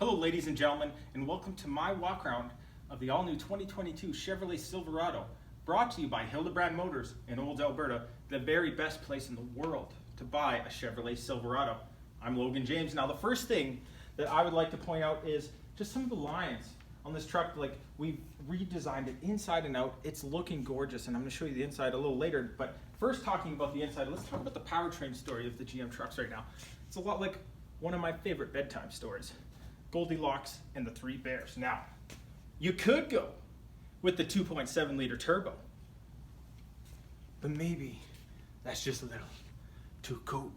Hello ladies and gentlemen, and welcome to my walk-around of the all-new 2022 Chevrolet Silverado, brought to you by Hildebrand Motors in Olds, Alberta, the very best place in the world to buy a Chevrolet Silverado. I'm Logan James. Now the first thing that I would like to point out is just some of the lines on this truck. Like, we've redesigned it inside and out. It's looking gorgeous, and I'm going to show you the inside a little later. But first, talking about the inside, let's talk about the powertrain story of the GM trucks right now. It's a lot like one of my favorite bedtime stories. Goldilocks and the Three Bears. Now, you could go with the 2.7 liter turbo, but maybe that's just a little too cool.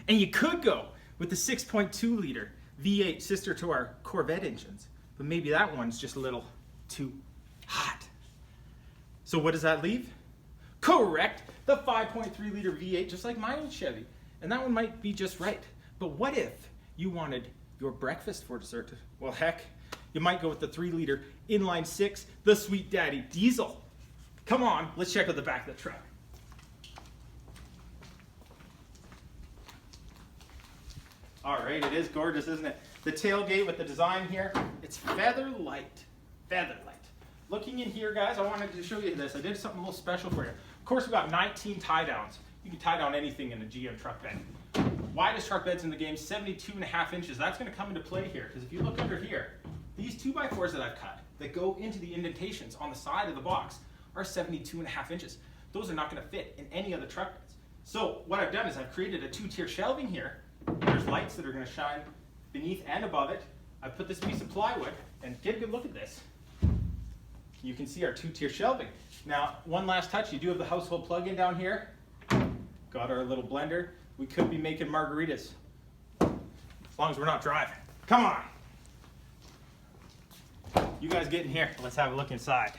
And you could go with the 6.2 liter V8 sister to our Corvette engines, but maybe that one's just a little too hot. So what does that leave? Correct, the 5.3 liter V8, just like my old Chevy. And that one might be just right. But what if you wanted your breakfast for dessert? Well, heck, you might go with the 3 liter inline 6, the Sweet Daddy diesel. Come on, let's check out the back of the truck. All right, it is gorgeous, isn't it? The tailgate with the design here, it's feather light, feather light. Looking in here, guys, I wanted to show you this. I did something a little special for you. Of course, we got 19 tie downs. You can tie down anything in a GM truck bed. Widest truck beds in the game, 72.5 inches. That's going to come into play here, because if you look under here, these 2x4s that I've cut that go into the indentations on the side of the box are 72.5 inches. Those are not going to fit in any other truck beds. So what I've done is I've created a 2-tier shelving here. There's lights that are going to shine beneath and above it. I've put this piece of plywood, and get a good look at this. You can see our 2-tier shelving. Now, one last touch, you do have the household plug-in down here. Got our little blender. We could be making margaritas, as long as we're not driving. Come on. You guys get in here. Let's have a look inside.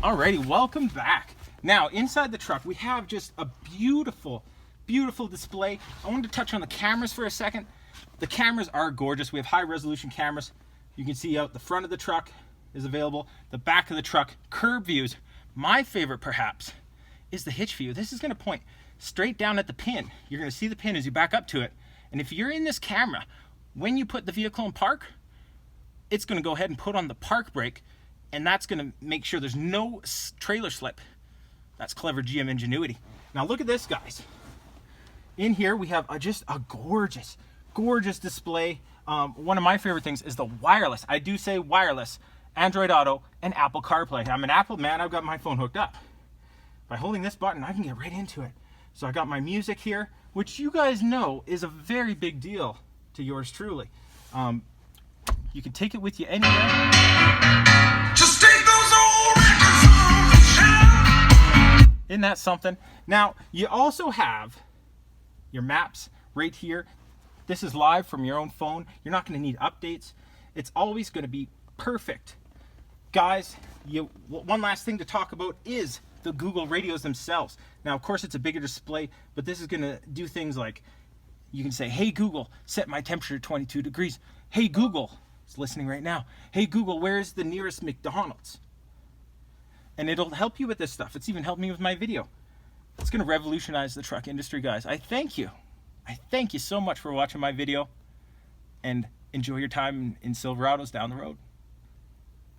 Alrighty, welcome back. Now, inside the truck, we have just a beautiful, beautiful display. I wanted to touch on the cameras for a second. The cameras are gorgeous. We have high resolution cameras. You can see out the front of the truck is available. The back of the truck, curb views. My favorite, perhaps, is the hitch view. This is going to point straight down at the pin. You're going to see the pin as you back up to it. And if you're in this camera, when you put the vehicle in park, it's going to go ahead and put on the park brake, and that's going to make sure there's no trailer slip. That's clever GM ingenuity. Now look at this, guys. In here we have just a gorgeous, gorgeous display. One of my favorite things is the wireless. I do say wireless. Android Auto and Apple CarPlay. I'm an Apple man. I've got my phone hooked up. By holding this button, I can get right into it. So I got my music here, which you guys know is a very big deal to yours truly. You can take it with you anywhere. Just take those old records off the shelf. Isn't that something? Now, you also have your maps right here. This is live from your own phone. You're not going to need updates. It's always going to be perfect. Guys, one last thing to talk about is the Google radios themselves. Now, of course, it's a bigger display, but this is going to do things like, you can say, hey Google, set my temperature to 22 degrees. Hey Google, it's listening right now. Hey Google, where's the nearest McDonald's? And it'll help you with this stuff. It's even helped me with my video. It's going to revolutionize the truck industry, guys. I thank you. I thank you so much for watching my video, and enjoy your time in Silverados down the road.